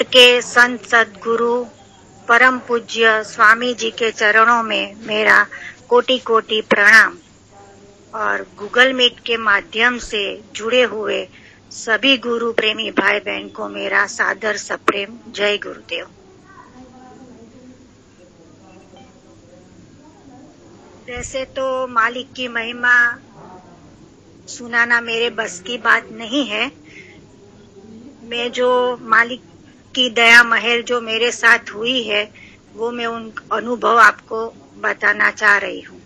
के संत सद्गुरु परम पूज्य स्वामी जी के चरणों में मेरा कोटि कोटि प्रणाम और गूगल मीट के माध्यम से जुड़े हुए सभी गुरु प्रेमी भाई बहन को मेरा सादर सप्रेम जय गुरुदेव। वैसे तो मालिक की महिमा सुनाना मेरे बस की बात नहीं है। मैं जो मालिक की दया महर जो मेरे साथ हुई है वो मैं उन अनुभव आपको बताना चाह रही हूँ।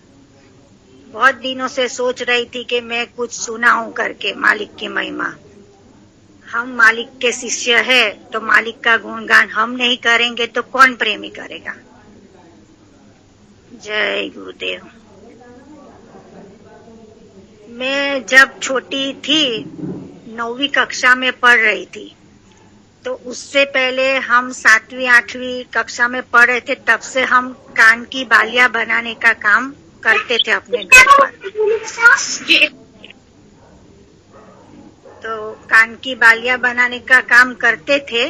बहुत दिनों से सोच रही थी कि मैं कुछ सुनाऊं करके मालिक की महिमा। हम मालिक के शिष्य है तो मालिक का गुणगान हम नहीं करेंगे तो कौन प्रेमी करेगा। जय गुरुदेव। मैं जब छोटी थी 9वीं कक्षा में पढ़ रही थी तो उससे पहले हम 7वीं 8वीं कक्षा में पढ़ रहे थे, तब से हम कान की बालियां बनाने का काम करते थे अपने घर पर। तो कान की बालियां बनाने का काम करते थे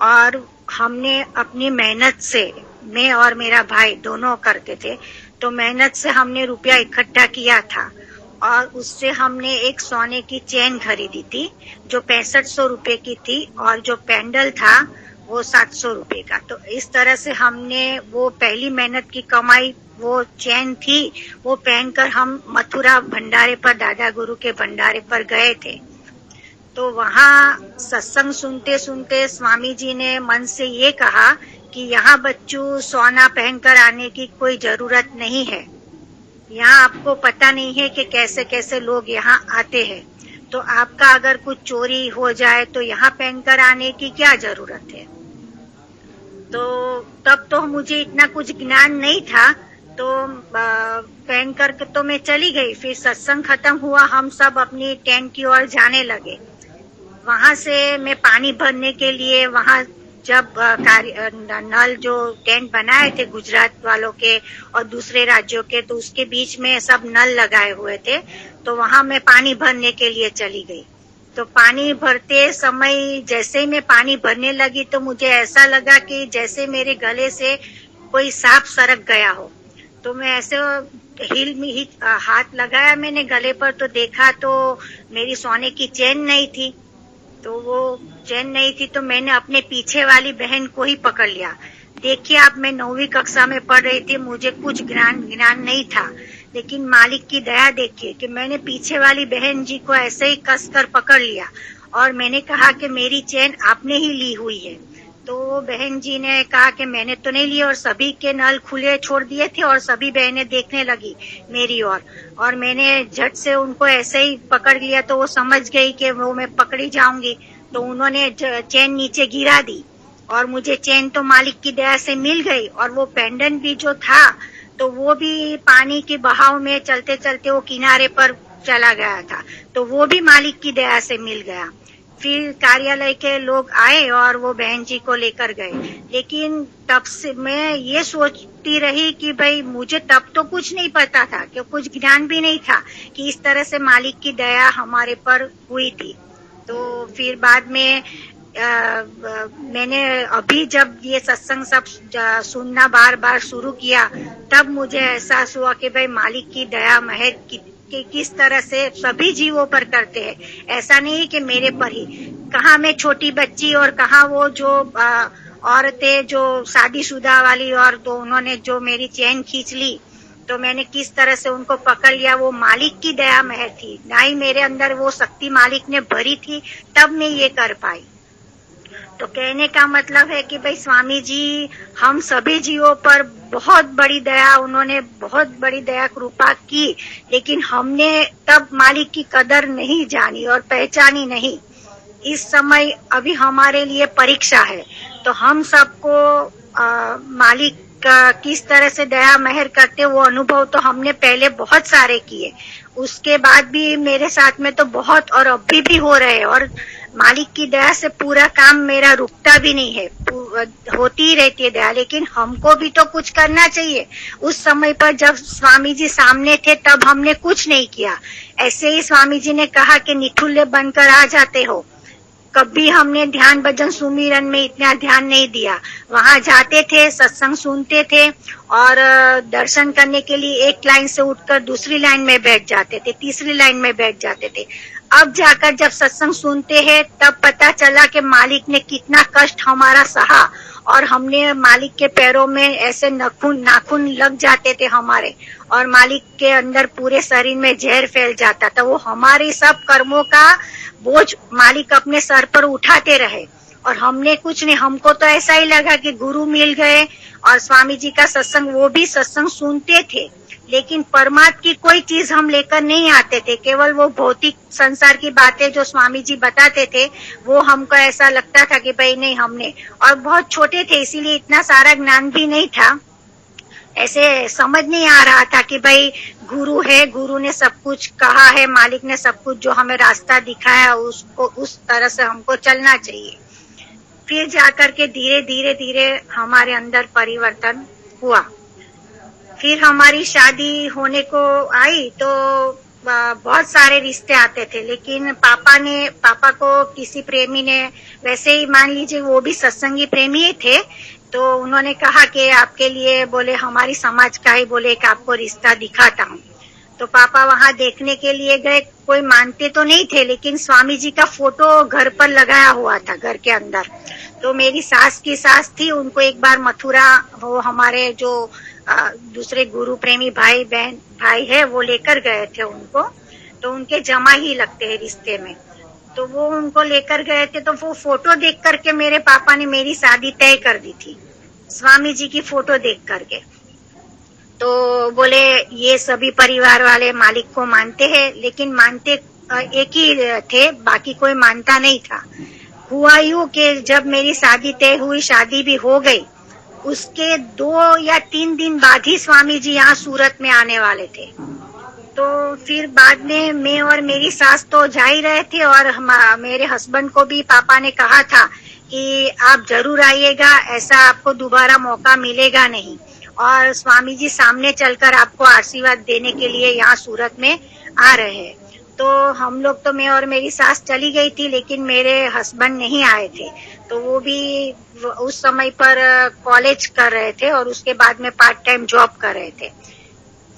और हमने अपनी मेहनत से, मैं और मेरा भाई दोनों करते थे, तो मेहनत से हमने रुपया इकट्ठा किया था और उससे हमने एक सोने की चेन खरीदी थी जो 6500 रुपए की थी और जो पेंडल था वो 700 रुपए का। तो इस तरह से हमने वो पहली मेहनत की कमाई वो चेन थी वो पहनकर हम मथुरा भंडारे पर, दादा गुरु के भंडारे पर गए थे। तो वहाँ सत्संग सुनते सुनते स्वामी जी ने मन से ये कहा कि यहाँ बच्चों सोना पहनकर आने की कोई जरूरत नहीं है। यहाँ आपको पता नहीं है कि कैसे कैसे लोग यहाँ आते हैं, तो आपका अगर कुछ चोरी हो जाए तो यहाँ पहनकर आने की क्या जरूरत है। तो तब तो मुझे इतना कुछ ज्ञान नहीं था, तो पहन कर तो मैं चली गई। फिर सत्संग खत्म हुआ, हम सब अपनी टेंट की ओर जाने लगे। वहां से मैं पानी भरने के लिए, वहां जब नल जो टेंट बनाए थे गुजरात वालों के और दूसरे राज्यों के, तो उसके बीच में सब नल लगाए हुए थे, तो वहां मैं पानी भरने के लिए चली गई। तो पानी भरते समय जैसे ही मैं पानी भरने लगी तो मुझे ऐसा लगा कि जैसे मेरे गले से कोई सांप सरक गया हो। तो मैं ऐसे हाथ लगाया मैंने गले पर, तो देखा तो मेरी सोने की चेन नहीं थी। तो वो चैन नहीं थी तो मैंने अपने पीछे वाली बहन को ही पकड़ लिया। देखिए अब मैं 9वीं कक्षा में पढ़ रही थी, मुझे कुछ ज्ञान नहीं था, लेकिन मालिक की दया देखिए कि मैंने पीछे वाली बहन जी को ऐसे ही कसकर पकड़ लिया और मैंने कहा कि मेरी चैन आपने ही ली हुई है। तो वो बहन जी ने कहा कि मैंने तो नहीं ली, और सभी के नल खुले छोड़ दिए थे और सभी बहनें देखने लगी मेरी ओर, और मैंने झट से उनको ऐसे ही पकड़ लिया। तो वो समझ गई कि वो मैं पकड़ी जाऊंगी, तो उन्होंने चैन नीचे गिरा दी और मुझे चैन तो मालिक की दया से मिल गई। और वो पेंडेंट भी जो था तो वो भी पानी के बहाव में चलते चलते वो किनारे पर चला गया था, तो वो भी मालिक की दया से मिल गया। फिर कार्यालय के लोग आए और वो बहन जी को लेकर गए, लेकिन तब से मैं ये सोचती रही कि भाई मुझे तब तो कुछ नहीं पता था, कि कुछ ज्ञान भी नहीं था कि इस तरह से मालिक की दया हमारे पर हुई थी। तो फिर बाद में मैंने अभी जब ये सत्संग सब सुनना बार बार शुरू किया, तब मुझे एहसास हुआ कि भाई मालिक की दया महर कि किस तरह से सभी जीवों पर करते हैं। ऐसा नहीं कि मेरे पर ही, कहाँ मैं छोटी बच्ची और कहाँ वो जो औरतें जो शादीशुदा वाली, और तो उन्होंने जो मेरी चैन खींच ली तो मैंने किस तरह से उनको पकड़ लिया। वो मालिक की दया महर थी, ना ही मेरे अंदर वो शक्ति मालिक ने भरी थी, तब मैं ये कर पाई। तो कहने का मतलब है कि भाई स्वामी जी हम सभी जीवों पर बहुत बड़ी दया, उन्होंने बहुत बड़ी दया कृपा की, लेकिन हमने तब मालिक की कदर नहीं जानी और पहचानी नहीं। इस समय अभी हमारे लिए परीक्षा है, तो हम सबको मालिक किस तरह से दया महर करते वो अनुभव तो हमने पहले बहुत सारे किए, उसके बाद भी मेरे साथ में तो बहुत और अभी भी हो रहे हैं, और मालिक की दया से पूरा काम मेरा रुकता भी नहीं है, होती ही रहती है दया। लेकिन हमको भी तो कुछ करना चाहिए। उस समय पर जब स्वामी जी सामने थे तब हमने कुछ नहीं किया। ऐसे ही स्वामी जी ने कहा कि निठुल्य बनकर आ जाते हो, कभी हमने ध्यान भजन सुमिरन में इतना ध्यान नहीं दिया। वहां जाते थे, सत्संग सुनते थे और दर्शन करने के लिए एक लाइन से उठकर दूसरी लाइन में बैठ जाते थे, तीसरी लाइन में बैठ जाते थे। अब जाकर जब सत्संग सुनते हैं तब पता चला कि मालिक ने कितना कष्ट हमारा सहा और हमने मालिक के पैरों में ऐसे नाखून लग जाते थे हमारे, और मालिक के अंदर पूरे शरीर में जहर फैल जाता था। वो हमारे सब कर्मों का बोझ मालिक अपने सर पर उठाते रहे और हमने कुछ नहीं। हमको तो ऐसा ही लगा कि गुरु मिल गए और स्वामी जी का सत्संग, वो भी सत्संग सुनते थे लेकिन परमात्मा की कोई चीज हम लेकर नहीं आते थे। केवल वो भौतिक संसार की बातें जो स्वामी जी बताते थे वो हमको ऐसा लगता था कि भाई नहीं, हमने और बहुत छोटे थे इसीलिए इतना सारा ज्ञान भी नहीं था। ऐसे समझ नहीं आ रहा था कि भाई गुरु है, गुरु ने सब कुछ कहा है, मालिक ने सब कुछ जो हमें रास्ता दिखाया उसको उस तरह से हमको चलना चाहिए। फिर जाकर के धीरे धीरे धीरे हमारे अंदर परिवर्तन हुआ। फिर हमारी शादी होने को आई तो बहुत सारे रिश्ते आते थे, लेकिन पापा को किसी प्रेमी ने, वैसे ही मान लीजिए वो भी सत्संगी प्रेमी ही थे, तो उन्होंने कहा कि आपके लिए बोले हमारी समाज का ही बोले कि आपको रिश्ता दिखाता हूँ। तो पापा वहां देखने के लिए गए। कोई मानते तो नहीं थे लेकिन स्वामी जी का फोटो घर पर लगाया हुआ था घर के अंदर। तो मेरी सास की सास थी, उनको एक बार मथुरा वो हमारे जो दूसरे गुरु प्रेमी भाई है वो लेकर गए थे उनको, तो उनके जमा ही लगते हैं रिश्ते में। तो वो उनको लेकर गए थे, तो वो फोटो देख करके मेरे पापा ने मेरी शादी तय कर दी थी स्वामी जी की फोटो देख करके। तो बोले ये सभी परिवार वाले मालिक को मानते हैं, लेकिन मानते एक ही थे, बाकी कोई मानता नहीं था। हुआ यूं कि जब मेरी शादी तय हुई, शादी भी हो गई, उसके 2 या 3 दिन बाद ही स्वामी जी यहाँ सूरत में आने वाले थे। तो फिर बाद में मैं और मेरी सास तो जा ही रहे थे और मेरे हस्बैंड को भी पापा ने कहा था कि आप जरूर आइएगा, ऐसा आपको दोबारा मौका मिलेगा नहीं, और स्वामी जी सामने चलकर आपको आशीर्वाद देने के लिए यहाँ सूरत में आ रहे हैं। तो हम लोग तो, मैं और मेरी सास चली गई थी लेकिन मेरे हस्बैंड नहीं आए थे। तो वो भी उस समय पर कॉलेज कर रहे थे और उसके बाद में पार्ट टाइम जॉब कर रहे थे।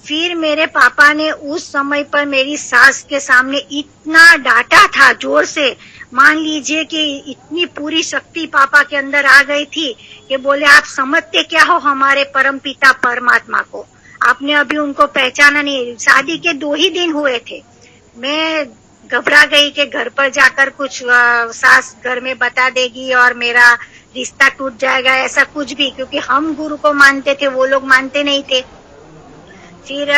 फिर मेरे पापा ने उस समय पर मेरी सास के सामने इतना डांटा था जोर से, मान लीजिए कि इतनी पूरी शक्ति पापा के अंदर आ गई थी कि बोले आप समझते क्या हो हमारे परम पिता परमात्मा को, आपने अभी उनको पहचाना नहीं। शादी के 2 ही दिन हुए थे। मैं घबरा गई कि घर पर जाकर कुछ सास घर में बता देगी और मेरा रिश्ता टूट जाएगा, ऐसा कुछ भी, क्योंकि हम गुरु को मानते थे, वो लोग मानते नहीं थे। फिर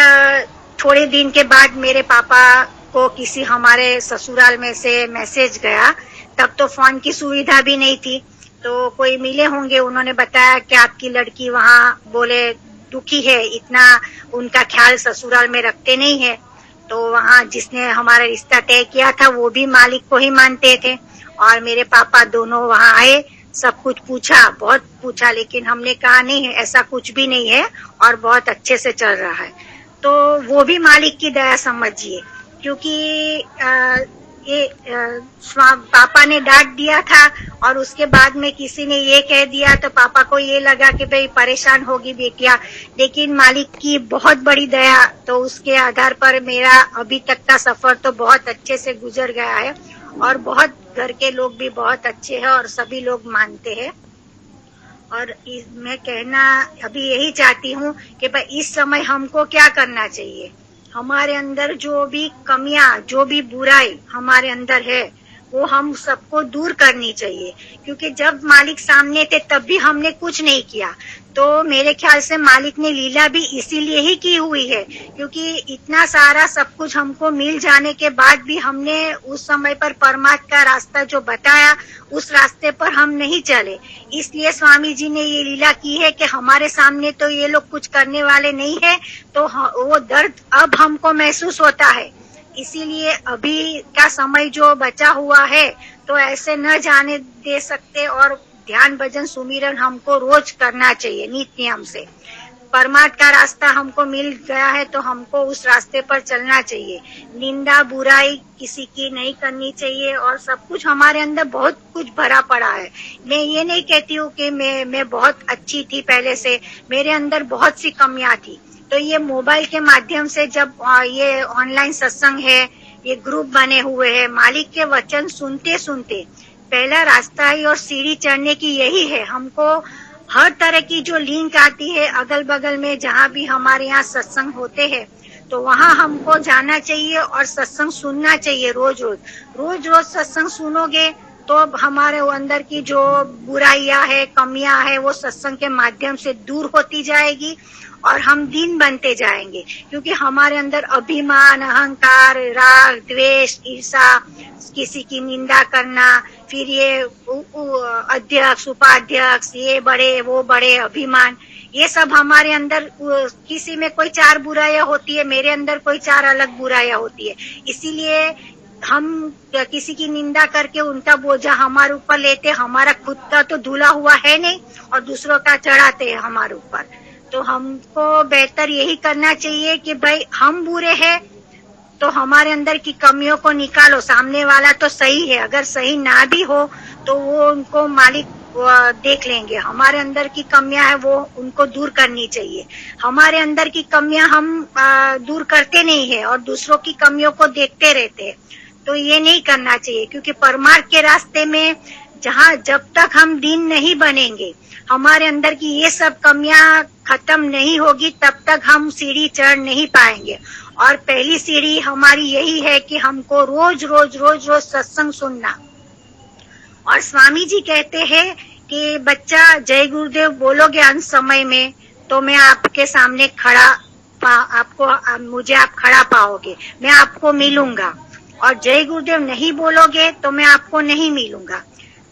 थोड़े दिन के बाद मेरे पापा को किसी हमारे ससुराल में से मैसेज गया, तब तो फोन की सुविधा भी नहीं थी, तो कोई मिले होंगे, उन्होंने बताया कि आपकी लड़की वहाँ बोले दुखी है, इतना उनका ख्याल ससुराल में रखते नहीं है। तो वहाँ जिसने हमारा रिश्ता तय किया था वो भी मालिक को ही मानते थे, और मेरे पापा दोनों वहाँ आए, सब कुछ पूछा, बहुत पूछा, लेकिन हमने कहा नहीं है, ऐसा कुछ भी नहीं है और बहुत अच्छे से चल रहा है। तो वो भी मालिक की दया समझिए, क्योंकि पापा ने डांट दिया था और उसके बाद में किसी ने ये कह दिया तो पापा को ये लगा कि भाई परेशान होगी बेटिया, लेकिन मालिक की बहुत बड़ी दया, तो उसके आधार पर मेरा अभी तक का सफर तो बहुत अच्छे से गुजर गया है और बहुत घर के लोग भी बहुत अच्छे हैं और सभी लोग मानते हैं। और मैं कहना अभी यही चाहती हूँ कि भाई इस समय हमको क्या करना चाहिए, हमारे अंदर जो भी कमियां, जो भी बुराई हमारे अंदर है वो हम सबको दूर करनी चाहिए, क्योंकि जब मालिक सामने थे तब भी हमने कुछ नहीं किया। तो मेरे ख्याल से मालिक ने लीला भी इसीलिए ही की हुई है, क्योंकि इतना सारा सब कुछ हमको मिल जाने के बाद भी हमने उस समय पर परमात्मा का रास्ता जो बताया उस रास्ते पर हम नहीं चले। इसलिए स्वामी जी ने ये लीला की है कि हमारे सामने तो ये लोग कुछ करने वाले नहीं है, तो वो दर्द अब हमको महसूस होता है। इसीलिए अभी का समय जो बचा हुआ है तो ऐसे न जाने दे सकते, और ध्यान भजन सुमिरन हमको रोज करना चाहिए नित्य नियम से। परमार्थ का रास्ता हमको मिल गया है तो हमको उस रास्ते पर चलना चाहिए। निंदा बुराई किसी की नहीं करनी चाहिए और सब कुछ हमारे अंदर बहुत कुछ भरा पड़ा है। मैं ये नहीं कहती हूँ कि मैं बहुत अच्छी थी पहले से, मेरे अंदर बहुत सी कमियां थी। तो ये मोबाइल के माध्यम से जब ये ऑनलाइन सत्संग है, ये ग्रुप बने हुए हैं, मालिक के वचन सुनते सुनते पहला रास्ता ही और सीढ़ी चढ़ने की यही है। हमको हर तरह की जो लिंक आती है अगल बगल में, जहाँ भी हमारे यहाँ सत्संग होते हैं तो वहाँ हमको जाना चाहिए और सत्संग सुनना चाहिए। रोज रोज सत्संग सुनोगे तो अब हमारे अंदर की जो बुराइयां है, कमियां है, वो सत्संग के माध्यम से दूर होती जाएगी और हम दीन बनते जाएंगे। क्योंकि हमारे अंदर अभिमान, अहंकार, राग, द्वेष, ईर्षा, किसी की निंदा करना, फिर ये अध्यक्ष, उपाध्यक्ष, ये बड़े वो बड़े, अभिमान, ये सब हमारे अंदर, किसी में कोई 4 बुराइयां होती है, मेरे अंदर कोई 4 अलग बुराइयां होती है। इसीलिए हम किसी की निंदा करके उनका बोझा हमारे ऊपर लेते, हमारा खुद का तो धुला हुआ है नहीं और दूसरों का चढ़ाते हैं हमारे ऊपर। तो हमको बेहतर यही करना चाहिए कि भाई हम बुरे हैं तो हमारे अंदर की कमियों को निकालो। सामने वाला तो सही है, अगर सही ना भी हो तो वो उनको मालिक देख लेंगे। हमारे अंदर की कमियां है वो उनको दूर करनी चाहिए। हमारे अंदर की कमियां हम दूर करते नहीं है और दूसरों की कमियों को देखते रहते हैं। तो ये नहीं करना चाहिए, क्योंकि परमार्थ के रास्ते में जब तक हम दीन नहीं बनेंगे, हमारे अंदर की ये सब कमियां खत्म नहीं होगी, तब तक हम सीढ़ी चढ़ नहीं पाएंगे। और पहली सीढ़ी हमारी यही है कि हमको रोज सत्संग सुनना। और स्वामी जी कहते हैं कि बच्चा जय गुरुदेव बोलोगे अंत समय में तो मैं आपके सामने मुझे आप खड़ा पाओगे, मैं आपको मिलूंगा। और जय गुरुदेव नहीं बोलोगे तो मैं आपको नहीं मिलूंगा।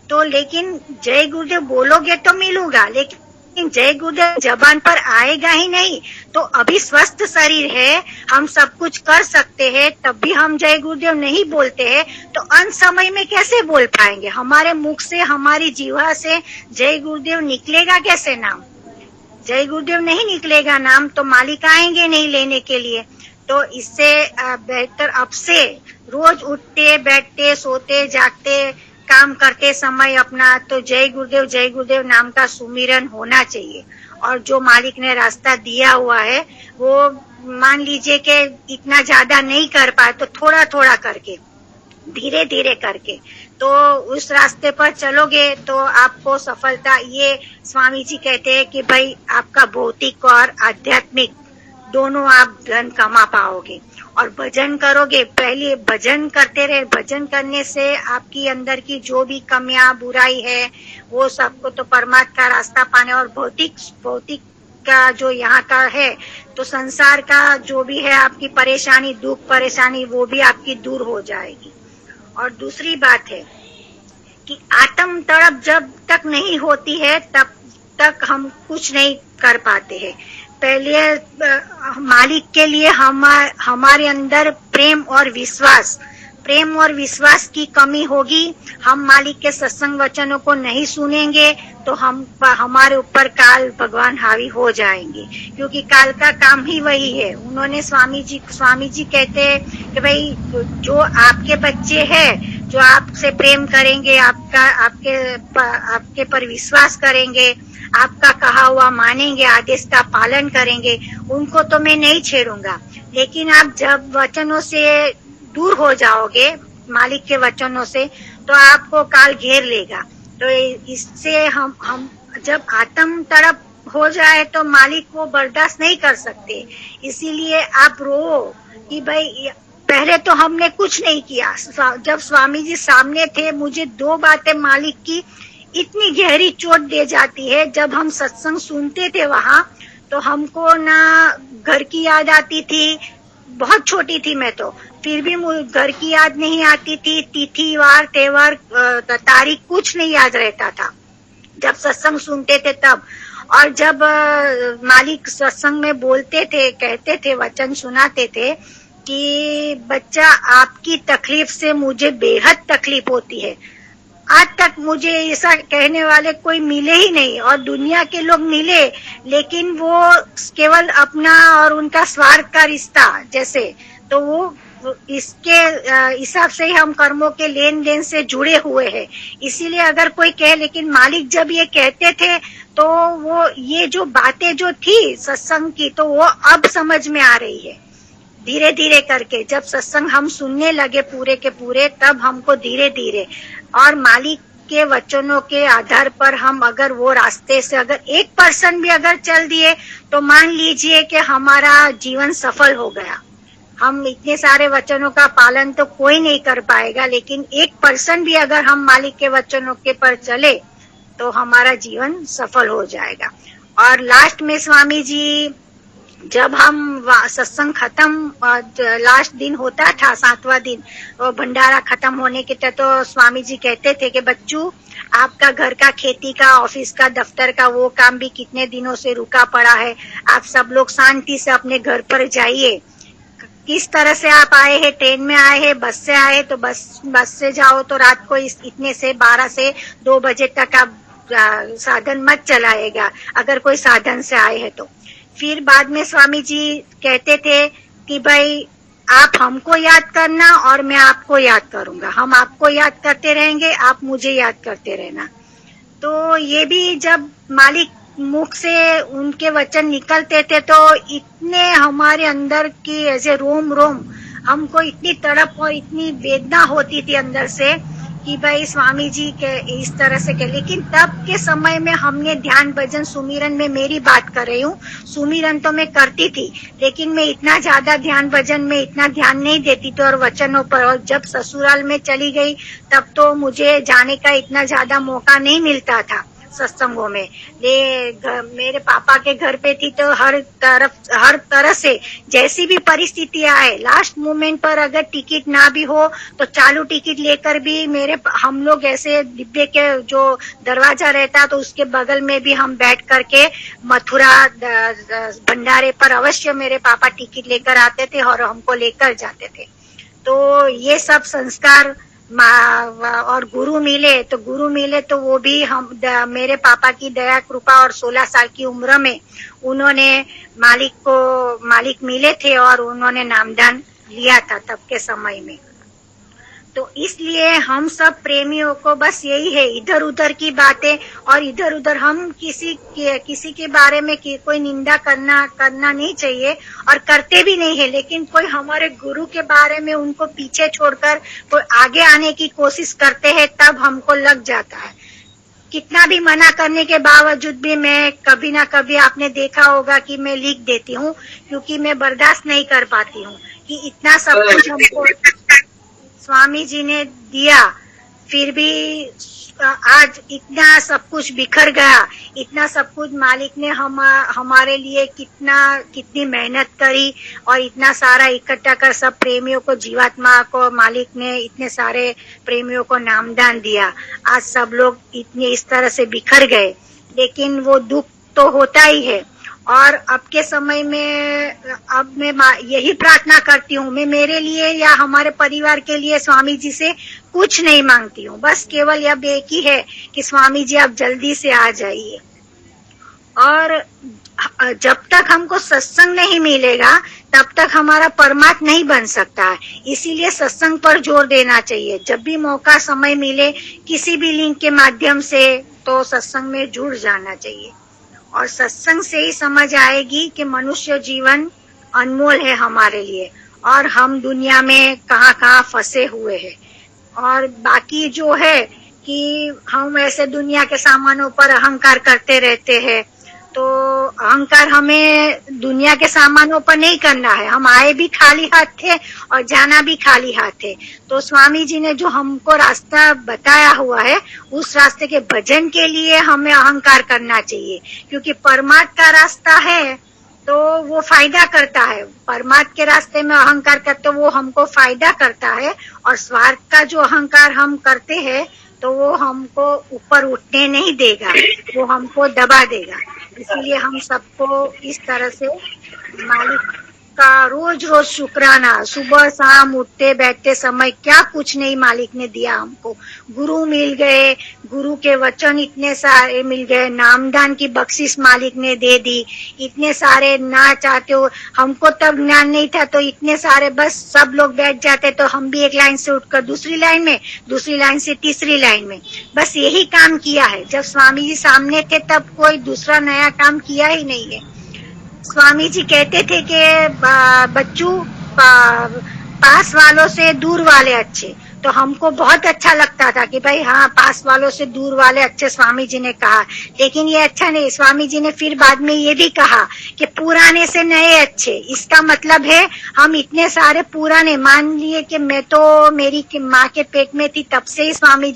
तो लेकिन जय गुरुदेव बोलोगे तो मिलूंगा, लेकिन जय गुरुदेव जबान पर आएगा ही नहीं। तो अभी स्वस्थ शरीर है, हम सब कुछ कर सकते हैं, तब भी हम जय गुरुदेव नहीं बोलते हैं तो अंत समय में कैसे बोल पाएंगे? हमारे मुख से, हमारी जीवा से जय गुरुदेव निकलेगा कैसे नाम? जय गुरुदेव नहीं निकलेगा नाम तो मालिक आएंगे नहीं लेने के लिए। तो इससे बेहतर अब से रोज उठते बैठते सोते जागते काम करते समय अपना तो जय गुरुदेव नाम का सुमिरन होना चाहिए। और जो मालिक ने रास्ता दिया हुआ है वो मान लीजिए कि इतना ज्यादा नहीं कर पाए तो थोड़ा थोड़ा करके, धीरे धीरे करके तो उस रास्ते पर चलोगे तो आपको सफलता। ये स्वामी जी कहते हैं कि भाई आपका भौतिक और आध्यात्मिक दोनों आप धन कमा पाओगे। और भजन करोगे, पहले भजन करते रहे। भजन करने से आपकी अंदर की जो भी कमियां बुराई है वो सबको तो परमात्मा का रास्ता पाने। और भौतिक का जो यहाँ का है तो संसार का जो भी है आपकी परेशानी, दुख परेशानी, वो भी आपकी दूर हो जाएगी। और दूसरी बात है कि आत्म तड़प जब तक नहीं होती है तब तक हम कुछ नहीं कर पाते हैं। पहले मालिक के लिए हमारे अंदर प्रेम और विश्वास की कमी होगी। हम मालिक के सत्संग वचनों को नहीं सुनेंगे तो हमारे ऊपर काल भगवान हावी हो जाएंगे, क्योंकि काल का काम ही वही है। उन्होंने स्वामी जी कहते हैं कि भाई जो आपके बच्चे हैं, जो आपसे प्रेम करेंगे, आपके पर विश्वास करेंगे, आपका कहा हुआ मानेंगे, आदेश का पालन करेंगे, उनको तो मैं नहीं छेड़ूंगा। लेकिन आप जब वचनों से दूर हो जाओगे, मालिक के वचनों से, तो आपको काल घेर लेगा। तो इससे हम जब आत्म तड़प हो जाए तो मालिक को बर्दाश्त नहीं कर सकते। इसीलिए आप रो कि भाई पहले तो हमने कुछ नहीं किया। जब स्वामी जी सामने थे, मुझे 2 बातें मालिक की इतनी गहरी चोट दे जाती है। जब हम सत्संग सुनते थे वहाँ तो हमको ना घर की याद आती थी, बहुत छोटी थी मैं तो, फिर भी घर की याद नहीं आती थी। तिथि वार त्योहार तारीख कुछ नहीं याद रहता था जब सत्संग सुनते थे तब। और जब मालिक सत्संग में बोलते थे, कहते थे, वचन सुनाते थे कि बच्चा आपकी तकलीफ से मुझे बेहद तकलीफ होती है। आज तक मुझे ऐसा कहने वाले कोई मिले ही नहीं, और दुनिया के लोग मिले लेकिन वो केवल अपना और उनका स्वार्थ का रिश्ता जैसे, तो वो इसके हिसाब से ही हम कर्मों के लेन देन से जुड़े हुए हैं। इसीलिए अगर कोई कहे, लेकिन मालिक जब ये कहते थे तो वो ये जो बातें जो थी सत्संग की, तो वो अब समझ में आ रही है धीरे धीरे करके। जब सत्संग हम सुनने लगे पूरे के पूरे, तब हमको धीरे धीरे, और मालिक के वचनों के आधार पर हम अगर वो रास्ते से अगर 1% भी अगर चल दिए तो मान लीजिए कि हमारा जीवन सफल हो गया। हम इतने सारे वचनों का पालन तो कोई नहीं कर पाएगा, लेकिन 1% भी अगर हम मालिक के वचनों के पर चले तो हमारा जीवन सफल हो जाएगा। और लास्ट में स्वामी जी, जब हम सत्संग खत्म, लास्ट दिन होता था 7वां दिन, वो भंडारा खत्म होने के तो स्वामी जी कहते थे कि बच्चों, आपका घर का, खेती का, ऑफिस का, दफ्तर का वो काम भी कितने दिनों से रुका पड़ा है, आप सब लोग शांति से अपने घर पर जाइए। किस तरह से आप आए हैं, ट्रेन में आए हैं, बस से आए तो बस से जाओ तो रात को इतने से 12 से 2 बजे तक आप साधन मत चलाएगा, अगर कोई साधन से आए हैं तो। फिर बाद में स्वामी जी कहते थे कि भाई आप हमको याद करना और मैं आपको याद करूंगा, हम आपको याद करते रहेंगे, आप मुझे याद करते रहना। तो ये भी जब मालिक मुख से उनके वचन निकलते थे तो इतने हमारे अंदर की ऐसे रोम रोम, हमको इतनी तड़प और इतनी वेदना होती थी अंदर से कि भाई स्वामी जी के इस तरह से के। लेकिन तब के समय में हमने ध्यान भजन सुमिरन में, मेरी बात कर रही हूँ, सुमिरन तो मैं करती थी लेकिन मैं इतना ज्यादा ध्यान भजन में इतना ध्यान नहीं देती थी और वचनों पर। और जब ससुराल में चली गई तब तो मुझे जाने का इतना ज्यादा मौका नहीं मिलता था सत्संगों में। मेरे पापा के घर पे थी तो हर तरह से जैसी भी परिस्थिति आए, लास्ट मोमेंट पर अगर टिकट ना भी हो तो चालू टिकट लेकर भी हम लोग ऐसे डिब्बे के जो दरवाजा रहता तो उसके बगल में भी हम बैठ करके मथुरा भंडारे पर अवश्य मेरे पापा टिकट लेकर आते थे और हमको लेकर जाते थे। तो ये सब संस्कार और गुरु मिले तो वो भी मेरे पापा की दया कृपा, और 16 साल की उम्र में उन्होंने मालिक मिले थे और उन्होंने नामदान लिया था तब के समय में। तो इसलिए हम सब प्रेमियों को बस यही है, इधर उधर की बातें और इधर उधर हम किसी के बारे में कोई निंदा करना नहीं चाहिए और करते भी नहीं है। लेकिन कोई हमारे गुरु के बारे में उनको पीछे छोड़कर कोई आगे आने की कोशिश करते हैं तब हमको लग जाता है। कितना भी मना करने के बावजूद भी मैं कभी ना कभी, आपने देखा होगा कि मैं लिख देती हूँ, क्योंकि मैं बर्दाश्त नहीं कर पाती हूँ कि इतना सब कुछ हमको स्वामी जी ने दिया, फिर भी आज इतना सब कुछ बिखर गया। इतना सब कुछ मालिक ने हमारे लिए कितनी मेहनत करी और इतना सारा इकट्ठा कर सब प्रेमियों को, जीवात्मा को मालिक ने इतने सारे प्रेमियों को नामदान दिया। आज सब लोग इतने इस तरह से बिखर गए, लेकिन वो दुख तो होता ही है। और अब के समय में अब मैं यही प्रार्थना करती हूँ, मैं मेरे लिए या हमारे परिवार के लिए स्वामी जी से कुछ नहीं मांगती हूँ, बस केवल अब एक ही है कि स्वामी जी आप जल्दी से आ जाइए। और जब तक हमको सत्संग नहीं मिलेगा तब तक हमारा परमात्मा नहीं बन सकता है। इसीलिए सत्संग पर जोर देना चाहिए। जब भी मौका समय मिले किसी भी लिंक के माध्यम से तो सत्संग में जुड़ जाना चाहिए। और सत्संग से ही समझ आएगी कि मनुष्य जीवन अनमोल है हमारे लिए और हम दुनिया में कहाँ फंसे हुए हैं। और बाकी जो है कि हम ऐसे दुनिया के सामानों पर अहंकार करते रहते हैं, तो अहंकार हमें दुनिया के सामानों पर नहीं करना है। हम आए भी खाली हाथ थे और जाना भी खाली हाथ थे। तो स्वामी जी ने जो हमको रास्ता बताया हुआ है उस रास्ते के भजन के लिए हमें अहंकार करना चाहिए, क्योंकि परमात्मा का रास्ता है तो वो फायदा करता है। परमात्मा के रास्ते में अहंकार करते वो हमको फायदा करता है, और स्वार्थ का जो अहंकार हम करते हैं तो वो हमको ऊपर उठने नहीं देगा, वो हमको दबा देगा। इसीलिए हम सबको इस तरह से मालिक का रोज रोज शुक्राना, सुबह शाम उठते बैठते समय क्या कुछ नहीं मालिक ने दिया हमको। गुरु मिल गए, गुरु के वचन इतने सारे मिल गए, नामदान की बख्शिश मालिक ने दे दी, इतने सारे ना चाहते हो, हमको तब ज्ञान नहीं था तो इतने सारे बस सब लोग बैठ जाते तो हम भी एक लाइन से उठकर दूसरी लाइन में, दूसरी लाइन से तीसरी लाइन में, बस यही काम किया है। जब स्वामी जी सामने थे तब कोई दूसरा नया काम किया ही नहीं है। स्वामी जी कहते थे कि बच्चों पास वालों से दूर वाले अच्छे, तो हमको बहुत अच्छा लगता था कि भाई हाँ पास वालों से दूर वाले अच्छे, स्वामी जी ने कहा। लेकिन ये अच्छा नहीं, स्वामी जी ने फिर बाद में ये भी कहा कि पुराने से नए अच्छे। इसका मतलब है हम इतने सारे पुराने, मान लिए कि मैं तो मेरी माँ के पेट में थी तब से ही स्वामी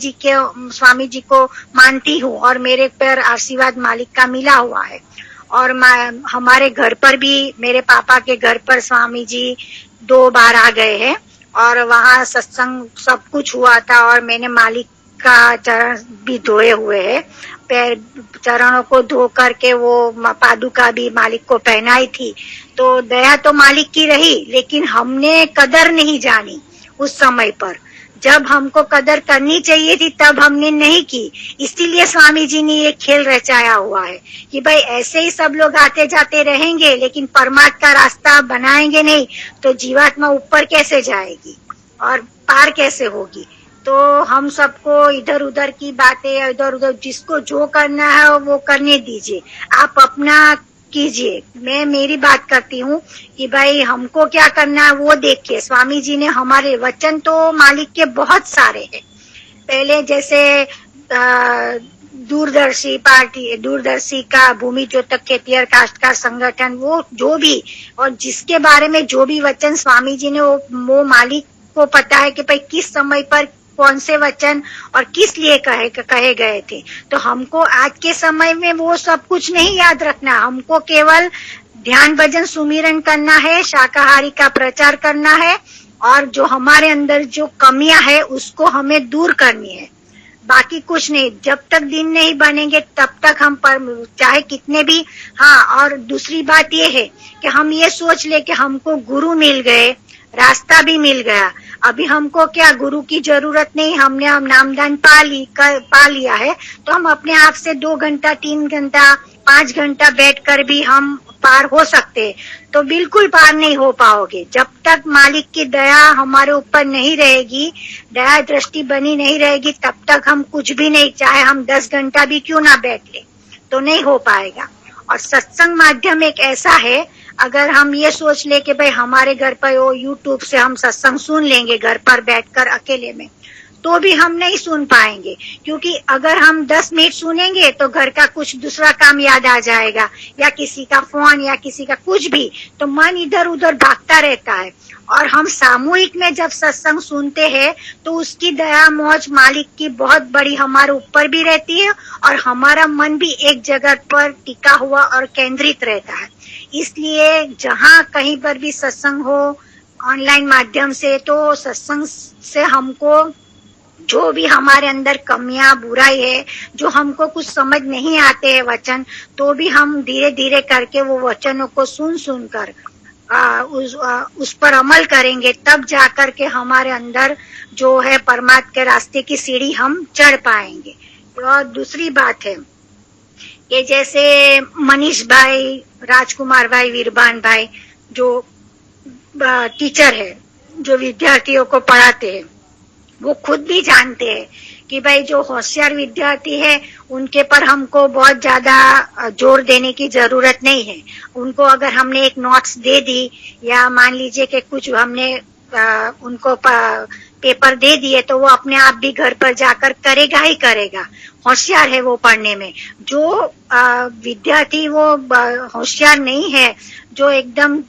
जी को मानती हूँ और मेरे पर आशीर्वाद मालिक का मिला हुआ है। और हमारे घर पर भी, मेरे पापा के घर पर स्वामी जी 2 बार आ गए हैं और वहाँ सत्संग सब कुछ हुआ था और मैंने मालिक का चरण भी धोए हुए हैं। पैर चरणों को धो करके वो पादुका भी मालिक को पहनाई थी। तो दया तो मालिक की रही, लेकिन हमने कदर नहीं जानी उस समय पर। जब हमको कदर करनी चाहिए थी तब हमने नहीं की। इसीलिए स्वामी जी ने ये खेल रचाया हुआ है कि भाई ऐसे ही सब लोग आते जाते रहेंगे लेकिन परमात्मा का रास्ता बनाएंगे नहीं तो जीवात्मा ऊपर कैसे जाएगी और पार कैसे होगी। तो हम सबको इधर उधर की बातें, इधर उधर जिसको जो करना है वो करने दीजिए, आप अपना कीजिए। मैं मेरी बात करती हूँ कि भाई हमको क्या करना है वो देखिए। स्वामी जी ने हमारे वचन तो मालिक के बहुत सारे हैं। पहले जैसे दूरदर्शी पार्टी, दूरदर्शी का भूमि ज्योतक खेतिहर काश्तकार संगठन, वो जो भी और जिसके बारे में जो भी वचन स्वामी जी ने वो मालिक को पता है कि भाई किस समय पर कौन से वचन और किस लिए कहे गए थे। तो हमको आज के समय में वो सब कुछ नहीं याद रखना, हमको केवल ध्यान भजन सुमिरन करना है, शाकाहारी का प्रचार करना है और जो हमारे अंदर जो कमियां है उसको हमें दूर करनी है, बाकी कुछ नहीं। जब तक दिन नहीं बनेंगे तब तक हम पर चाहे कितने भी। हाँ, और दूसरी बात ये है कि हम ये सोच ले कि हमको गुरु मिल गए, रास्ता भी मिल गया, अभी हमको क्या गुरु की जरूरत नहीं, हमने हम नामदान पा लिया है तो हम अपने आप से 2 घंटा 3 घंटा 5 घंटा बैठकर भी हम पार हो सकते हैं। तो बिल्कुल पार नहीं हो पाओगे जब तक मालिक की दया हमारे ऊपर नहीं रहेगी, दया दृष्टि बनी नहीं रहेगी, तब तक हम कुछ भी नहीं, चाहे हम 10 घंटा भी क्यों ना बैठ ले तो नहीं हो पाएगा। और सत्संग माध्यम एक ऐसा है, अगर हम ये सोच ले कि भाई हमारे घर पर वो यूट्यूब से हम सत्संग सुन लेंगे घर पर बैठकर अकेले में, तो भी हम नहीं सुन पाएंगे। क्योंकि अगर हम 10 मिनट सुनेंगे तो घर का कुछ दूसरा काम याद आ जाएगा, या किसी का फोन या किसी का कुछ भी, तो मन इधर उधर भागता रहता है। और हम सामूहिक में जब सत्संग सुनते हैं तो उसकी दया मौज मालिक की बहुत बड़ी हमारे ऊपर भी रहती है और हमारा मन भी एक जगह पर टिका हुआ और केंद्रित रहता है। इसलिए जहाँ कहीं पर भी सत्संग हो ऑनलाइन माध्यम से, तो सत्संग से हमको जो भी हमारे अंदर कमियां बुराई है, जो हमको कुछ समझ नहीं आते हैं वचन, तो भी हम धीरे धीरे करके वो वचनों को सुन कर उस पर अमल करेंगे, तब जाकर के हमारे अंदर जो है परमात्मा के रास्ते की सीढ़ी हम चढ़ पाएंगे। और दूसरी बात है कि जैसे मनीष भाई, राजकुमार भाई, वीरबान भाई जो टीचर है, जो विद्यार्थियों को पढ़ाते हैं, वो खुद भी जानते हैं कि भाई जो होशियार विद्यार्थी है उनके पर हमको बहुत ज्यादा जोर देने की जरूरत नहीं है। उनको अगर हमने एक नोट्स दे दी या मान लीजिए कि कुछ हमने उनको पेपर दे दिए तो वो अपने आप भी घर पर जाकर करेगा ही करेगा, होशियार है वो पढ़ने में। जो विद्यार्थी वो होशियार नहीं है, जो एकदम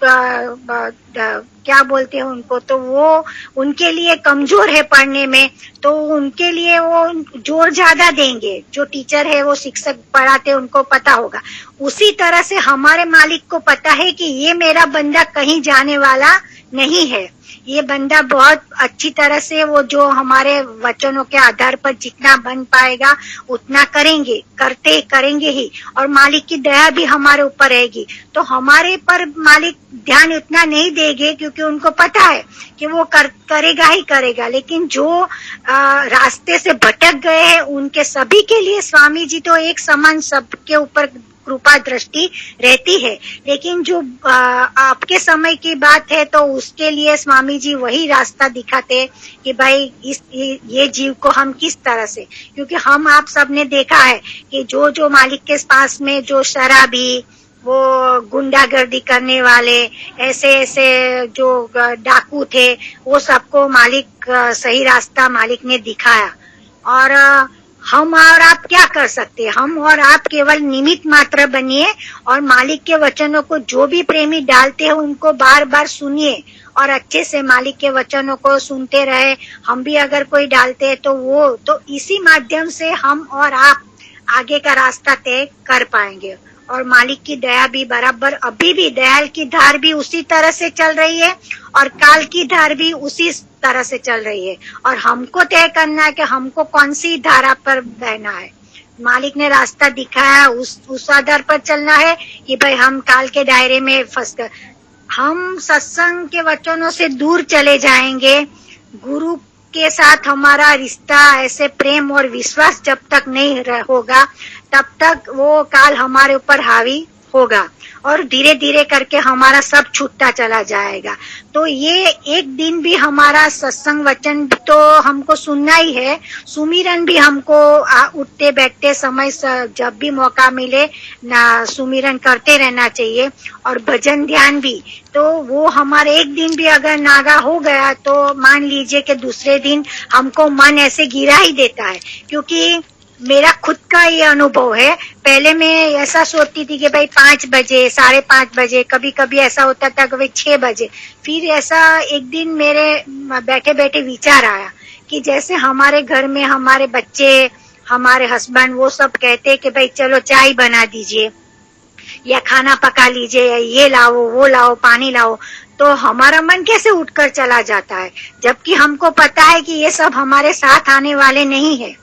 क्या बोलते हैं उनको, तो वो उनके लिए कमजोर है पढ़ने में, तो उनके लिए वो जोर ज्यादा देंगे। जो टीचर है वो शिक्षक पढ़ाते हैं उनको पता होगा। उसी तरह से हमारे मालिक को पता है कि ये मेरा बंदा कहीं जाने वाला नहीं है। ये बंदा बहुत अच्छी तरह से वो जो हमारे वचनों के आधार पर जितना बन पाएगा उतना करेंगे ही, और मालिक की दया भी हमारे ऊपर रहेगी। तो हमारे पर मालिक ध्यान उतना नहीं देंगे क्योंकि उनको पता है कि वो करेगा ही करेगा। लेकिन जो रास्ते से भटक गए हैं उनके सभी के लिए स्वामी जी तो एक समान सबके ऊपर कृपा दृष्टि रहती है। लेकिन जो आपके समय की बात है तो उसके लिए स्वामी जी वही रास्ता दिखाते कि भाई ये जीव को हम किस तरह से, क्योंकि हम आप सबने देखा है कि जो मालिक के पास में जो शराबी, वो गुंडागर्दी करने वाले, ऐसे जो डाकू थे, वो सबको मालिक सही रास्ता मालिक ने दिखाया। और हम और आप क्या कर सकते हैं? हम और आप केवल निमित्त मात्र बनिए और मालिक के वचनों को जो भी प्रेमी डालते हैं उनको बार बार सुनिए और अच्छे से मालिक के वचनों को सुनते रहे। हम भी अगर कोई डालते हैं तो इसी माध्यम से हम और आप आगे का रास्ता तय कर पाएंगे। और मालिक की दया भी बराबर, अभी भी दयाल की धार भी उसी तरह से चल रही है और काल की धार भी उसी तरह से चल रही है। और हमको तय करना है कि हमको कौन सी धारा पर बहना है। मालिक ने रास्ता दिखाया, उस आधार पर चलना है कि भाई हम काल के दायरे में फंस कर हम सत्संग के वचनों से दूर चले जाएंगे। गुरु के साथ हमारा रिश्ता ऐसे प्रेम और विश्वास जब तक नहीं होगा तब तक वो काल हमारे ऊपर हावी होगा और धीरे धीरे करके हमारा सब छूटता चला जाएगा। तो ये एक दिन भी हमारा सत्संग वचन तो हमको सुनना ही है, सुमिरन भी हमको उठते बैठते समय जब भी मौका मिले ना सुमिरन करते रहना चाहिए, और भजन ध्यान भी। तो वो हमारे एक दिन भी अगर नागा हो गया तो मान लीजिए कि दूसरे दिन हमको मन ऐसे गिरा ही देता है। क्योंकि मेरा खुद का ये अनुभव है, पहले मैं ऐसा सोचती थी कि भाई 5 बजे, 5:30 बजे, कभी कभी ऐसा होता था कि भाई 6 बजे। फिर ऐसा एक दिन मेरे बैठे बैठे विचार आया कि जैसे हमारे घर में हमारे बच्चे, हमारे हस्बैंड वो सब कहते कि भाई चलो चाय बना दीजिए या खाना पका लीजिए या ये लाओ वो लाओ पानी लाओ, तो हमारा मन कैसे उठकर चला जाता है, जबकि हमको पता है कि ये सब हमारे साथ आने वाले नहीं है।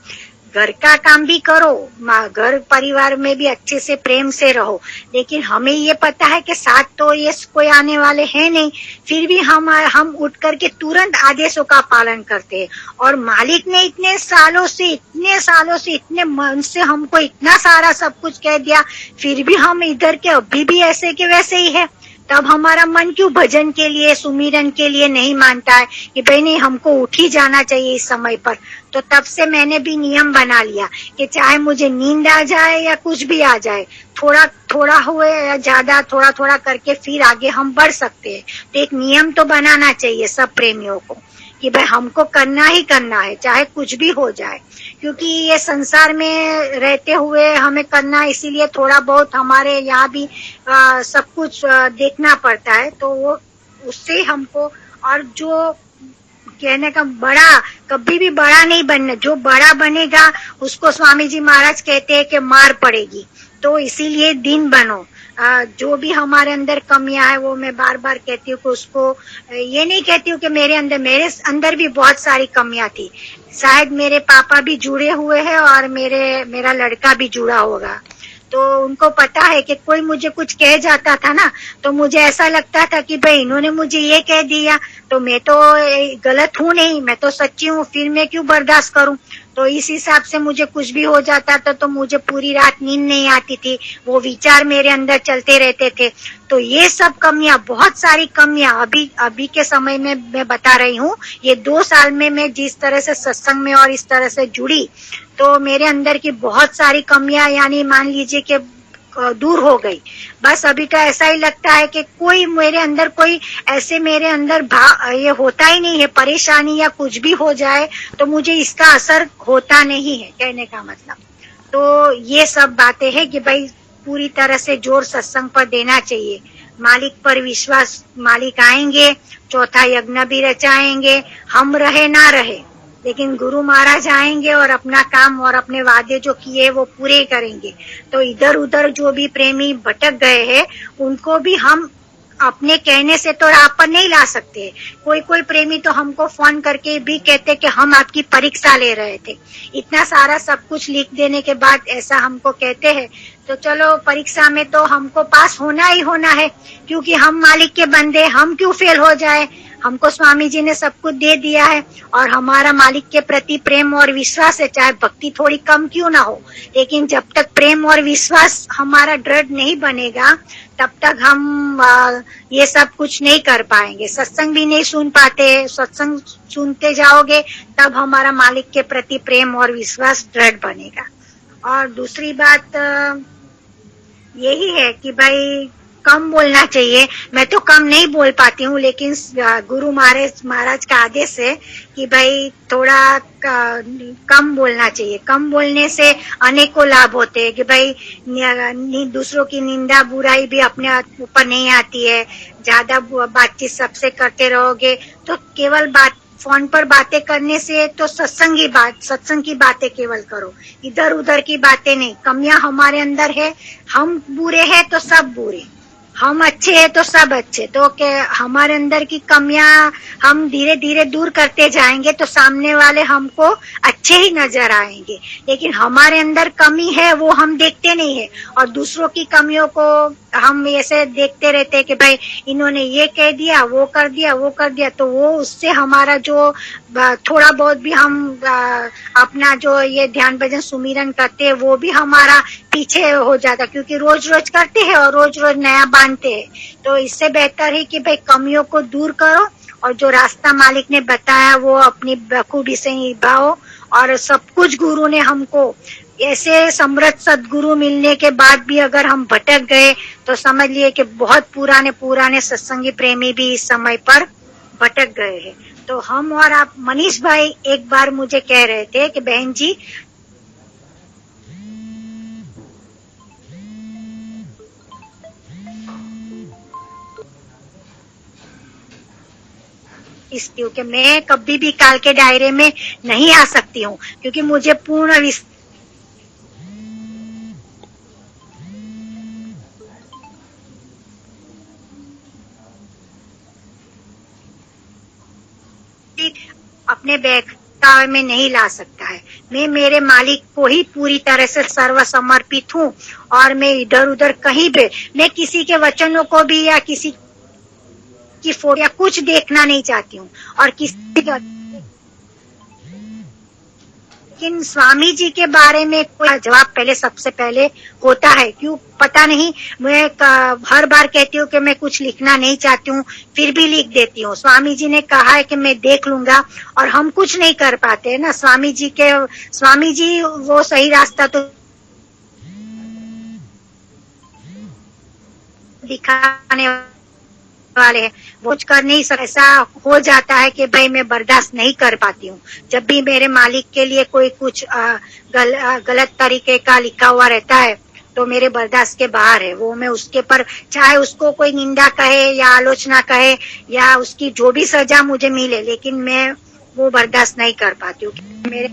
घर का काम भी करो, घर परिवार में भी अच्छे से प्रेम से रहो, लेकिन हमें ये पता है कि साथ तो ये कोई आने वाले हैं नहीं। फिर भी हम उठ करके तुरंत आदेशों का पालन करते हैं। और मालिक ने इतने सालों से इतने मन से हमको इतना सारा सब कुछ कह दिया, फिर भी हम इधर के अभी भी ऐसे के वैसे ही है। तब हमारा मन क्यों भजन के लिए, सुमिरन के लिए नहीं मानता है कि भाई नहीं, हमको उठ ही जाना चाहिए इस समय पर। तो तब से मैंने भी नियम बना लिया कि चाहे मुझे नींद आ जाए या कुछ भी आ जाए, थोड़ा थोड़ा हुए या ज्यादा, थोड़ा थोड़ा करके फिर आगे हम बढ़ सकते हैं। तो एक नियम तो बनाना चाहिए सब प्रेमियों को कि भाई हमको करना ही करना है, चाहे कुछ भी हो जाए। क्योंकि ये संसार में रहते हुए हमें करना, इसीलिए थोड़ा बहुत हमारे यहाँ भी सब कुछ देखना पड़ता है। तो वो उससे हमको, और जो कहने का बड़ा, कभी भी बड़ा नहीं बनना, जो बड़ा बनेगा उसको स्वामी जी महाराज कहते हैं कि मार पड़ेगी। तो इसीलिए दिन बनो। जो भी हमारे अंदर कमियां है वो मैं बार बार कहती हूँ कि उसको, ये नहीं कहती हूँ कि मेरे अंदर भी बहुत सारी कमियां थी। शायद मेरे पापा भी जुड़े हुए हैं और मेरा लड़का भी जुड़ा होगा। तो उनको पता है कि कोई मुझे कुछ कह जाता था ना, तो मुझे ऐसा लगता था कि भाई इन्होंने मुझे ये कह दिया तो मैं तो गलत हूँ नहीं, मैं तो सच्ची हूँ, फिर मैं क्यों बर्दाश्त करूँ। तो इस हिसाब से मुझे कुछ भी हो जाता था तो मुझे पूरी रात नींद नहीं आती थी, वो विचार मेरे अंदर चलते रहते थे। तो ये सब कमियां, बहुत सारी कमियां अभी के समय में मैं बता रही हूँ। ये 2 साल में मैं जिस तरह से सत्संग में और इस तरह से जुड़ी, तो मेरे अंदर की बहुत सारी कमियां, यानी मान लीजिए कि दूर हो गई। बस अभी तो ऐसा ही लगता है कि कोई मेरे अंदर ये होता ही नहीं है, परेशानी या कुछ भी हो जाए तो मुझे इसका असर होता नहीं है, कहने का मतलब। तो ये सब बातें हैं कि भाई पूरी तरह से जोर सत्संग पर देना चाहिए, मालिक पर विश्वास। मालिक आएंगे, चौथा यज्ञ भी रचाएंगे, हम रहे ना रहे, लेकिन गुरु महाराज आएंगे और अपना काम और अपने वादे जो किए वो पूरे करेंगे। तो इधर उधर जो भी प्रेमी भटक गए हैं उनको भी हम अपने कहने से तो राह पर नहीं ला सकते। कोई कोई प्रेमी तो हमको फोन करके भी कहते कि हम आपकी परीक्षा ले रहे थे। इतना सारा सब कुछ लिख देने के बाद ऐसा हमको कहते हैं, तो चलो परीक्षा में तो हमको पास होना ही होना है, क्योंकि हम मालिक के बंदे, हम क्यों फेल हो जाए। हमको स्वामी जी ने सब कुछ दे दिया है और हमारा मालिक के प्रति प्रेम और विश्वास है, चाहे भक्ति थोड़ी कम क्यों ना हो, लेकिन जब तक प्रेम और विश्वास हमारा दृढ़ नहीं बनेगा तब तक हम ये सब कुछ नहीं कर पाएंगे। सत्संग भी नहीं सुन पाते। सत्संग सुनते जाओगे तब हमारा मालिक के प्रति प्रेम और विश्वास दृढ़ बनेगा। और दूसरी बात यही है कि भाई कम बोलना चाहिए। मैं तो कम नहीं बोल पाती हूँ, लेकिन गुरु महाराज का आदेश है कि भाई थोड़ा कम बोलना चाहिए। कम बोलने से अनेकों लाभ होते हैं कि भाई दूसरों की निंदा बुराई भी अपने ऊपर नहीं आती है। ज्यादा बातचीत सबसे करते रहोगे तो केवल फोन पर बातें करने से तो सत्संग की बातें केवल करो, इधर उधर की बातें नहीं। कमियां हमारे अंदर है, हम बुरे हैं तो सब बुरे, हम अच्छे हैं तो सब अच्छे। तो हमारे अंदर की कमियां हम धीरे धीरे दूर करते जाएंगे तो सामने वाले हमको अच्छे ही नजर आएंगे। लेकिन हमारे अंदर कमी है वो हम देखते नहीं है और दूसरों की कमियों को हम ऐसे देखते रहते हैं कि भाई इन्होंने ये कह दिया, वो कर दिया, तो वो उससे हमारा जो थोड़ा बहुत भी हम अपना जो ये ध्यान भजन सुमिरन करते हैं वो भी हमारा पीछे हो जाता, क्योंकि रोज रोज करते हैं और रोज रोज नया बांधते हैं। तो इससे बेहतर है कि भाई कमियों को दूर करो और जो रास्ता मालिक ने बताया वो अपनी बखूबी से निभाओ। और सब कुछ गुरु ने हमको ऐसे समृद्ध सदगुरु मिलने के बाद भी अगर हम भटक गए तो समझ लिए कि बहुत पुराने सत्संगी प्रेमी भी इस समय पर भटक गए हैं। तो हम और आप, मनीष भाई एक बार मुझे कह रहे थे कि बहन जी क्योंकि मैं कभी भी काल के दायरे में नहीं आ सकती हूँ, क्योंकि मुझे पूर्ण अपने बहकावे में नहीं ला सकता है। मैं मेरे मालिक को ही पूरी तरह से सर्व समर्पित हूँ और मैं इधर उधर कहीं भी मैं किसी के वचनों को भी या किसी की फोटो या कुछ देखना नहीं चाहती हूँ और किसी का। लेकिन स्वामी जी के बारे में कोई जवाब पहले सबसे पहले होता है, क्यों पता नहीं। मैं हर बार कहती हूँ कि मैं कुछ लिखना नहीं चाहती हूँ, फिर भी लिख देती हूँ। स्वामी जी ने कहा है कि मैं देख लूंगा और हम कुछ नहीं कर पाते ना। स्वामी जी वो सही रास्ता तो दिखाने वाले हैं, वो कर नहीं सकते। ऐसा हो जाता है कि भाई मैं बर्दाश्त नहीं कर पाती हूँ। जब भी मेरे मालिक के लिए कोई कुछ गलत तरीके का लिखा हुआ रहता है तो मेरे बर्दाश्त के बाहर है वो। मैं उसके पर चाहे उसको कोई निंदा कहे या आलोचना कहे या उसकी जो भी सजा मुझे मिले, लेकिन मैं वो बर्दाश्त नहीं कर पाती हूँ। मेरे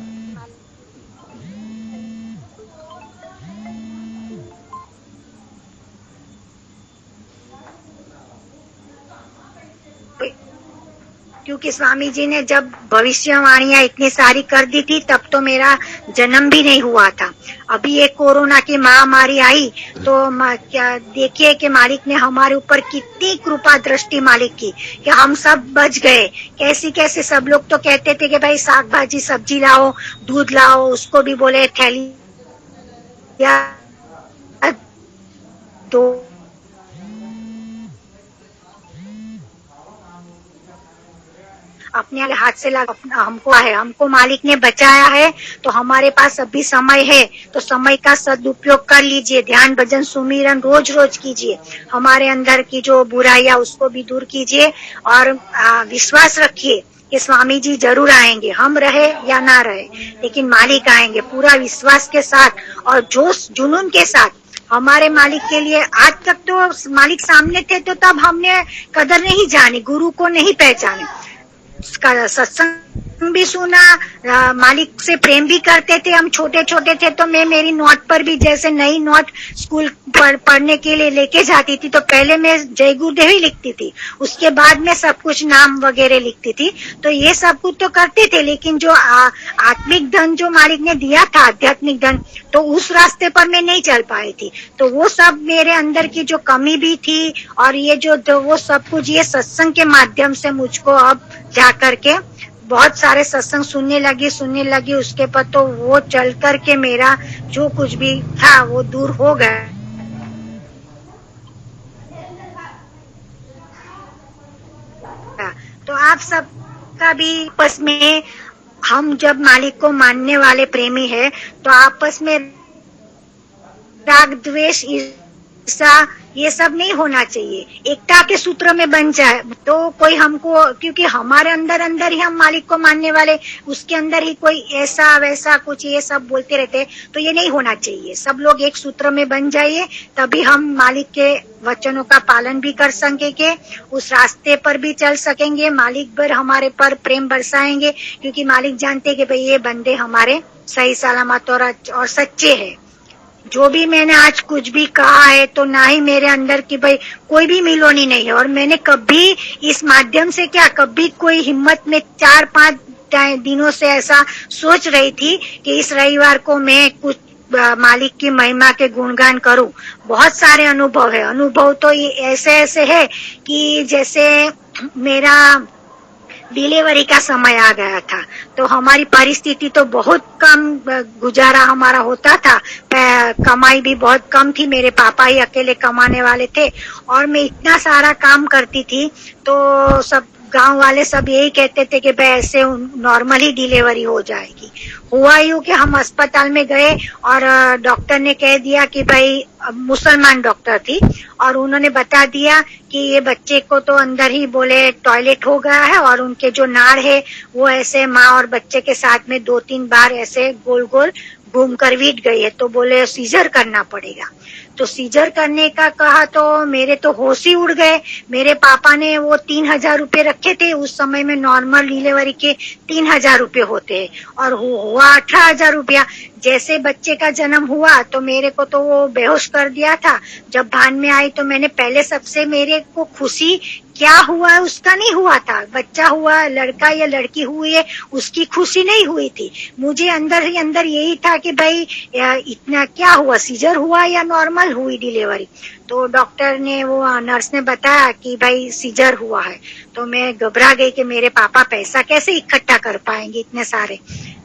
क्योंकि स्वामी जी ने जब भविष्यवाणियां इतनी सारी कर दी थी तब तो मेरा जन्म भी नहीं हुआ था। अभी एक कोरोना की महामारी आई तो क्या देखिए कि मालिक ने हमारे ऊपर कितनी कृपा दृष्टि मालिक की कि हम सब बच गए। कैसे सब लोग तो कहते थे कि भाई साग भाजी सब्जी लाओ, दूध लाओ, उसको भी बोले थैली या दो अपने हाथ से हमको मालिक ने बचाया है। तो हमारे पास अभी समय है तो समय का सदुपयोग कर लीजिए। ध्यान भजन सुमिरन रोज रोज कीजिए। हमारे अंदर की जो बुराइयां उसको भी दूर कीजिए और विश्वास रखिए कि स्वामी जी जरूर आएंगे। हम रहे या ना रहे लेकिन मालिक आएंगे पूरा विश्वास के साथ और जोश जुनून के साथ। हमारे मालिक के लिए आज तक तो मालिक सामने थे तो तब हमने कदर नहीं जानी, गुरु को नहीं पहचाने। सत्संग भी सुना, मालिक से प्रेम भी करते थे। हम छोटे छोटे थे तो मैं मेरी नोट पर भी, जैसे नई नोट स्कूल पढ़ने के लिए लेके जाती थी तो पहले मैं जय गुरुदेव ही लिखती थी, उसके बाद में सब कुछ नाम वगैरह लिखती थी। तो ये सब कुछ तो करते थे, लेकिन जो आत्मिक धन जो मालिक ने दिया था, आध्यात्मिक धन, तो उस रास्ते पर मैं नहीं चल पाई थी। तो वो सब मेरे अंदर की जो कमी भी थी, और ये जो वो सब कुछ ये सत्संग के माध्यम से मुझको अब जा करके बहुत सारे सत्संग सुनने लगी उसके पर तो वो चल करके मेरा जो कुछ भी था वो दूर हो गया। तो आप सबका भी आपस में, हम जब मालिक को मानने वाले प्रेमी है तो आपस में राग द्वेष ईर्ष्या ये सब नहीं होना चाहिए, एकता के सूत्र में बन जाए तो कोई हमको, क्योंकि हमारे अंदर ही हम मालिक को मानने वाले, उसके अंदर ही कोई ऐसा वैसा कुछ ये सब बोलते रहते, तो ये नहीं होना चाहिए। सब लोग एक सूत्र में बन जाइए, तभी हम मालिक के वचनों का पालन भी कर सकेंगे, उस रास्ते पर भी चल सकेंगे, मालिक पर हमारे पर प्रेम बरसाएंगे, क्योंकि मालिक जानते कि भाई ये बंदे हमारे सही सलामत और सच्चे हैं। जो भी मैंने आज कुछ भी कहा है तो ना ही मेरे अंदर की भाई कोई भी मिलोनी नहीं है, और मैंने कभी इस माध्यम से कभी कोई हिम्मत में 4-5 दिनों से ऐसा सोच रही थी कि इस रविवार को मैं कुछ मालिक की महिमा के गुणगान करूं। बहुत सारे अनुभव है, अनुभव तो ये ऐसे है कि जैसे मेरा डिलीवरी का समय आ गया था तो हमारी परिस्थिति तो बहुत कम गुजारा हमारा होता था, कमाई भी बहुत कम थी, मेरे पापा ही अकेले कमाने वाले थे और मैं इतना सारा काम करती थी तो सब गांव वाले सब यही कहते थे कि भाई ऐसे नॉर्मली डिलीवरी हो जाएगी। हुआ यूं कि हम अस्पताल में गए और डॉक्टर ने कह दिया कि भाई, मुसलमान डॉक्टर थी, और उन्होंने बता दिया कि ये बच्चे को तो अंदर ही बोले टॉयलेट हो गया है और उनके जो नाड़ है वो ऐसे माँ और बच्चे के साथ में 2-3 बार ऐसे गोल गोल घूम कर वीट गई है, तो बोले सीजर करना पड़ेगा। तो सीजर करने का कहा तो मेरे तो होश ही उड़ गए। मेरे पापा ने वो 3,000 रुपए रखे थे, उस समय में नॉर्मल डिलीवरी के 3,000 रुपए होते हैं और हुआ 18,000 रुपया। जैसे बच्चे का जन्म हुआ तो मेरे को तो वो बेहोश कर दिया था। जब भान में आई तो मैंने पहले सबसे, मेरे को खुशी क्या हुआ है उसका नहीं हुआ था, बच्चा हुआ, लड़का या लड़की हुई है उसकी खुशी नहीं हुई थी, मुझे अंदर ही अंदर यही था कि भाई इतना क्या हुआ, सीजर हुआ या नॉर्मल हुई डिलीवरी। तो डॉक्टर ने, वो नर्स ने बताया कि भाई सीजर हुआ है। तो मैं घबरा गई कि मेरे पापा पैसा कैसे इकट्ठा कर पाएंगे इतने सारे।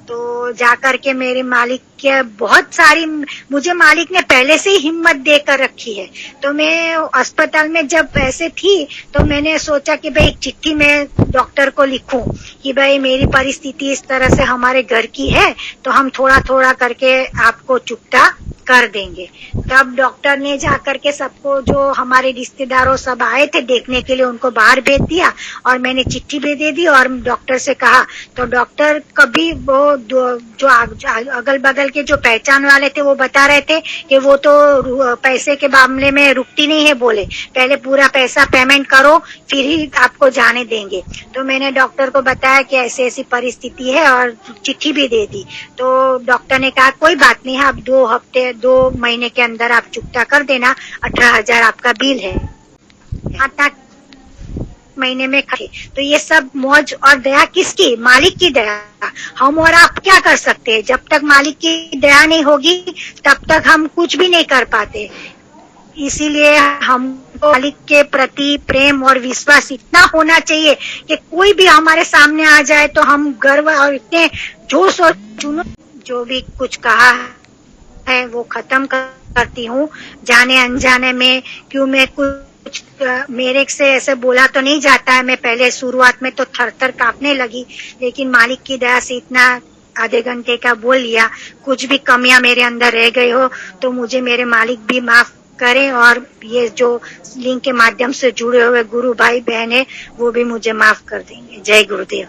तो जाकर के मेरे मालिक के बहुत सारी, मुझे मालिक ने पहले से ही हिम्मत देकर रखी है। तो मैं अस्पताल में जब ऐसे थी तो मैंने सोचा कि भाई एक चिट्ठी मैं डॉक्टर को लिखूं कि भाई मेरी परिस्थिति इस तरह से हमारे घर की है तो हम थोड़ा थोड़ा करके आपको चुकता कर देंगे। तब डॉक्टर ने जाकर के सबको, जो हमारे रिश्तेदारों सब आए थे देखने के लिए, उनको बाहर भेज दिया और मैंने चिट्ठी भी दे दी और डॉक्टर से कहा। तो डॉक्टर कभी वो जो अगल बगल के जो पहचान वाले थे वो बता रहे थे कि वो तो पैसे के मामले में रुकती नहीं है, बोले पहले पूरा पैसा पेमेंट करो फिर ही आपको जाने देंगे। तो मैंने डॉक्टर को बताया कि ऐसी ऐसी परिस्थिति है और चिट्ठी भी दे दी। तो डॉक्टर ने कहा कोई बात नहीं, आप 2 महीने के अंदर आप चुकता कर देना, 18,000 आपका बिल है। यहाँ तक महीने में खर्चे। तो ये सब मौज और दया किसकी? मालिक की दया। हम और आप क्या कर सकते हैं? जब तक मालिक की दया नहीं होगी तब तक हम कुछ भी नहीं कर पाते। इसीलिए हमको मालिक के प्रति प्रेम और विश्वास इतना होना चाहिए कि कोई भी हमारे सामने आ जाए तो हम गर्व और इतने जोश और जुनून, जो भी कुछ कहा है वो खत्म करती हूँ जाने अनजाने में। क्यों मैं कुछ मेरे से ऐसे बोला तो नहीं जाता है, मैं पहले शुरुआत में तो थर-थर कांपने लगी, लेकिन मालिक की दया से इतना आधे घंटे का बोल लिया। कुछ भी कमियां मेरे अंदर रह गई हो तो मुझे मेरे मालिक भी माफ करें और ये जो लिंक के माध्यम से जुड़े हुए गुरु भाई बहन है वो भी मुझे माफ कर देंगे। जय गुरुदेव।